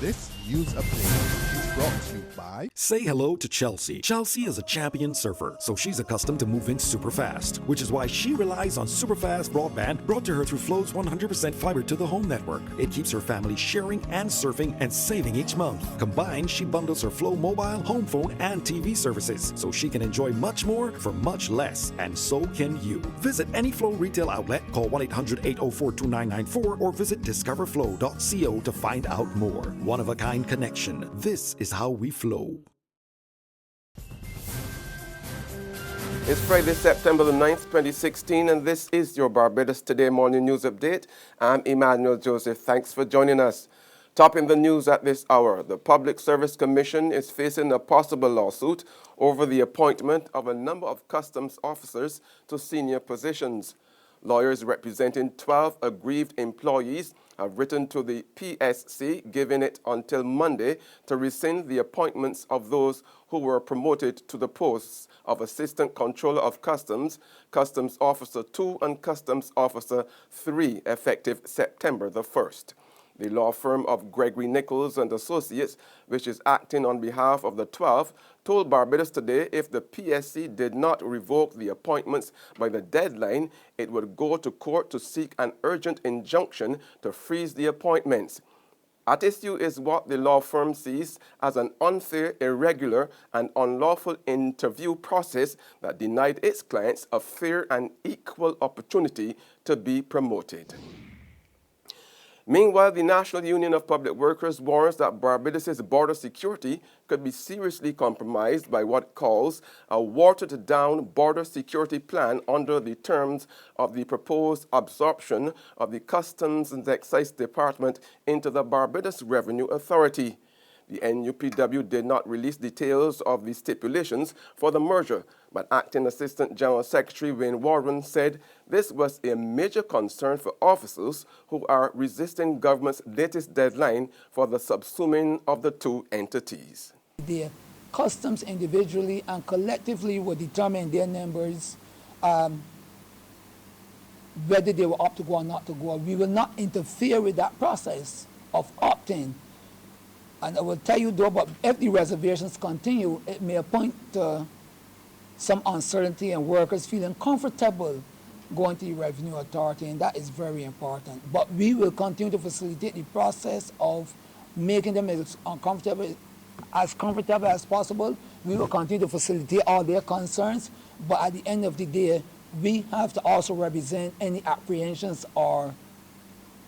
This news update is brought to you by... Say hello to Chelsea. Chelsea is a champion surfer, so she's accustomed to moving super fast, which is why she relies on super fast broadband brought to her through Flow's 100% fiber to the home network. It keeps her family sharing and surfing and saving each month. Combined, she bundles her Flow mobile, home phone, and TV services, so she can enjoy much more for much less, and so can you. Visit any Flow retail outlet, call 1-800-804-2994, or visit discoverflow.co to find out more. One-of-a-kind connection. This is how we flow. It's Friday, September the 9th, 2016, and this is your Barbados Today morning news update. I'm Emmanuel Joseph. Thanks for joining us. Topping the news at this hour, the Public Service Commission is facing a possible lawsuit over the appointment of a number of customs officers to senior positions. Lawyers representing 12 aggrieved employees have written to the PSC, giving it until Monday to rescind the appointments of those who were promoted to the posts of Assistant Controller of Customs, Customs Officer 2, and Customs Officer 3, effective September the 1st. The law firm of Gregory Nichols and Associates, which is acting on behalf of the 12, told Barbados Today if the PSC did not revoke the appointments by the deadline, it would go to court to seek an urgent injunction to freeze the appointments. At issue is what the law firm sees as an unfair, irregular, and unlawful interview process that denied its clients a fair and equal opportunity to be promoted. Meanwhile, the National Union of Public Workers warns that Barbados' border security could be seriously compromised by what it calls a watered-down border security plan under the terms of the proposed absorption of the Customs and Excise Department into the Barbados Revenue Authority. The NUPW did not release details of the stipulations for the merger, but Acting Assistant General Secretary Wayne Warren said this was a major concern for officers who are resisting government's latest deadline for the subsuming of the two entities. The customs individually and collectively will determine their numbers, whether they will opt to go or not to go. We will not interfere with that process of opting. And I will tell you though, but if the reservations continue, it may point to some uncertainty and workers feeling comfortable going to the Revenue Authority, and that is very important. But we will continue to facilitate the process of making them as comfortable as possible. We will continue to facilitate all their concerns, but at the end of the day, we have to also represent any apprehensions or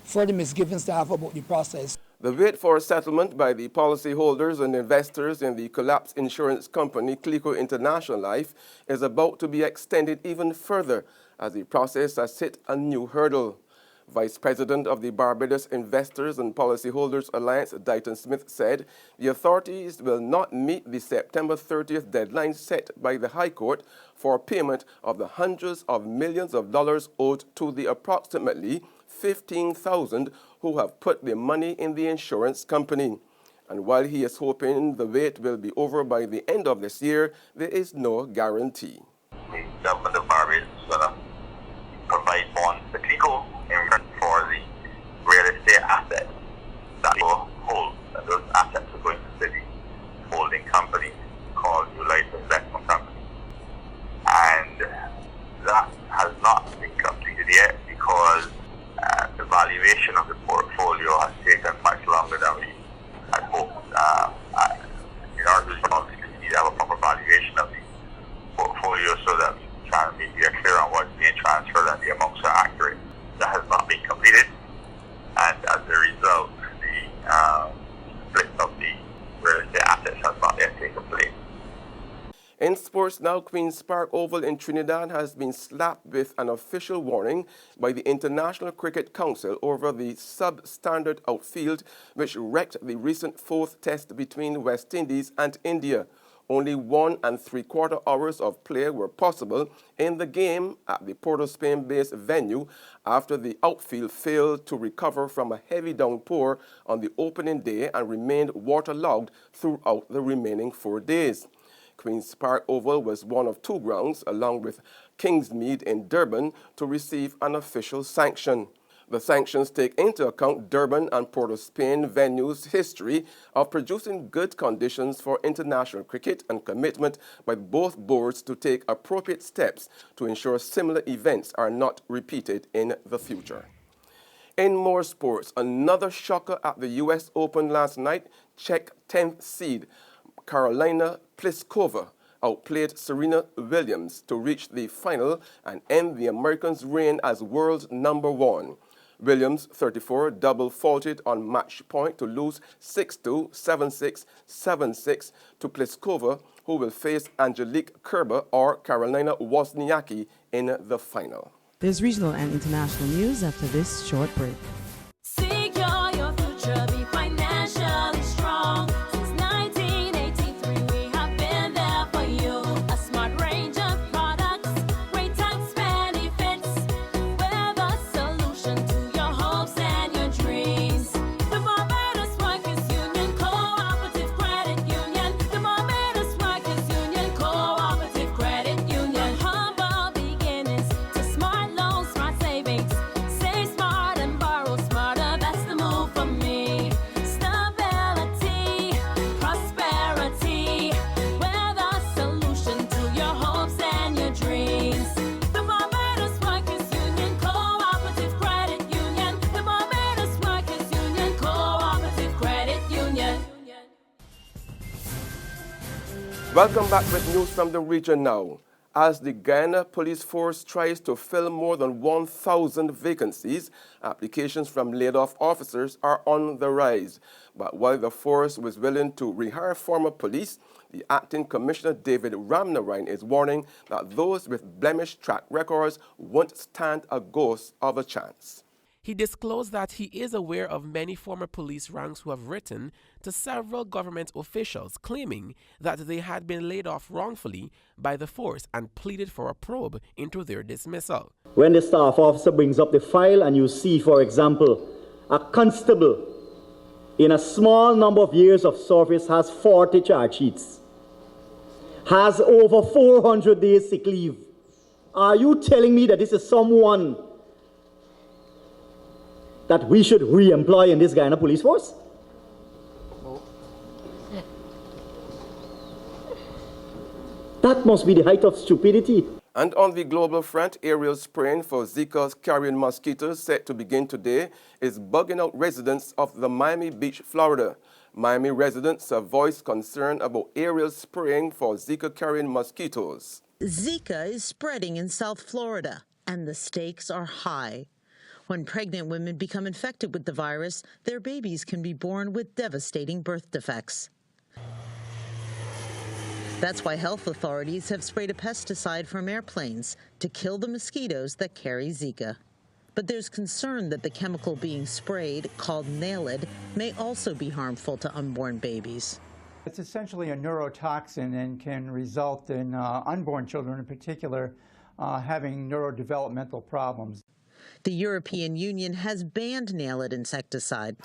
further misgivings they have about the process. The wait for a settlement by the policyholders and investors in the collapsed insurance company CLICO International Life is about to be extended even further as the process has hit a new hurdle. Vice President of the Barbados Investors and Policyholders Alliance, Dighton Smith, said the authorities will not meet the September 30th deadline set by the High Court for payment of the hundreds of millions of dollars owed to the approximately 15,000 who have put their money in the insurance company. And while he is hoping the wait will be over by the end of this year, there is no guarantee. The government of Barbados is going to provide bonds to CLICO in return for the real estate assets that will hold. And those assets are going to the holding company called New Life Investment Company. And that has not been completed yet because the valuation of the portfolio has taken much longer than we had hoped. In order to obviously we need to have a proper valuation of the portfolio so that we can be clear on what's being transferred and the amounts are accurate. That has not been completed, and as a result, the split of the real estate assets has not yet taken place. In sports now, Queen's Park Oval in Trinidad has been slapped with an official warning by the International Cricket Council over the substandard outfield which wrecked the recent fourth test between West Indies and India. Only 1 3/4 hours of play were possible in the game at the Port of Spain-based venue after the outfield failed to recover from a heavy downpour on the opening day and remained waterlogged throughout the remaining 4 days. Queen's Park Oval was one of 2 grounds, along with Kingsmead in Durban, to receive an official sanction. The sanctions take into account Durban and Port of Spain venues' history of producing good conditions for international cricket and commitment by both boards to take appropriate steps to ensure similar events are not repeated in the future. In more sports, another shocker at the U.S. Open last night. Czech 10th seed Karolina Pliskova outplayed Serena Williams to reach the final and end the Americans' reign as world number one. Williams, 34, double faulted on match point to lose 6-2, 7-6, 7-6 to Pliskova, who will face Angelique Kerber or Carolina Wozniacki in the final. There's regional and international news after this short break. Secure your future, be financially strong. Since 1983, we have been there for you. A smart range of products, great tax benefits. We're the solution to your hopes and your dreams. The Barbados Workers Union Cooperative Credit Union. The Barbados Workers Union Cooperative Credit Union. Humble beginnings to smart loans, smart savings. Save smart and borrow smarter, that's the move for me. Stability, prosperity, we're the solution to your hopes and your dreams. The Barbados Workers Union Cooperative Credit Union. The Barbados Workers Union Cooperative Credit Union. Welcome back with news from the region now. As the Guyana Police Force tries to fill more than 1,000 vacancies, applications from laid-off officers are on the rise. But while the force was willing to rehire former police, the acting commissioner David Ramnarine is warning that those with blemished track records won't stand a ghost of a chance. He disclosed that he is aware of many former police ranks who have written to several government officials claiming that they had been laid off wrongfully by the force and pleaded for a probe into their dismissal. When the staff officer brings up the file and you see, for example, a constable in a small number of years of service has 40 charge sheets, has over 400 days sick leave. Are you telling me that this is someone that we should re-employ in this Guyana police force? That must be the height of stupidity. And on the global front, aerial spraying for Zika's carrion mosquitoes set to begin today is bugging out residents of the Miami Beach, Florida. Miami residents have voiced concern about aerial spraying for Zika carrion mosquitoes. Zika is spreading in South Florida, and the stakes are high. When pregnant women become infected with the virus, their babies can be born with devastating birth defects. That's why health authorities have sprayed a pesticide from airplanes to kill the mosquitoes that carry Zika. But there's concern that the chemical being sprayed, called Nailed, may also be harmful to unborn babies. It's essentially a neurotoxin and can result in unborn children in particular having neurodevelopmental problems. The European Union has banned Nailed insecticide.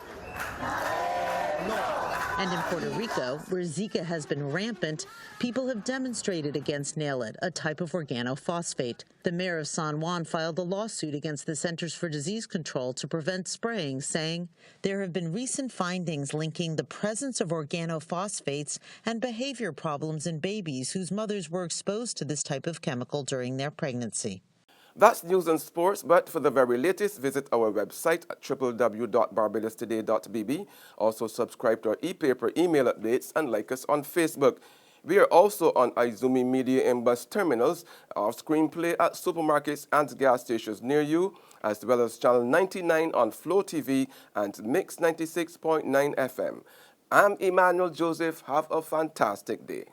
And in Puerto Rico, where Zika has been rampant, people have demonstrated against Nailed, a type of organophosphate. The mayor of San Juan filed a lawsuit against the Centers for Disease Control to prevent spraying, saying there have been recent findings linking the presence of organophosphates and behavior problems in babies whose mothers were exposed to this type of chemical during their pregnancy. That's news and sports, but for the very latest, visit our website at www.barbadostoday.bb. Also subscribe to our e-paper email updates and like us on Facebook. We are also on Izumi Media in bus terminals, our screenplay at supermarkets and gas stations near you, as well as Channel 99 on Flow TV and Mix 96.9 FM. I'm Emmanuel Joseph. Have a fantastic day.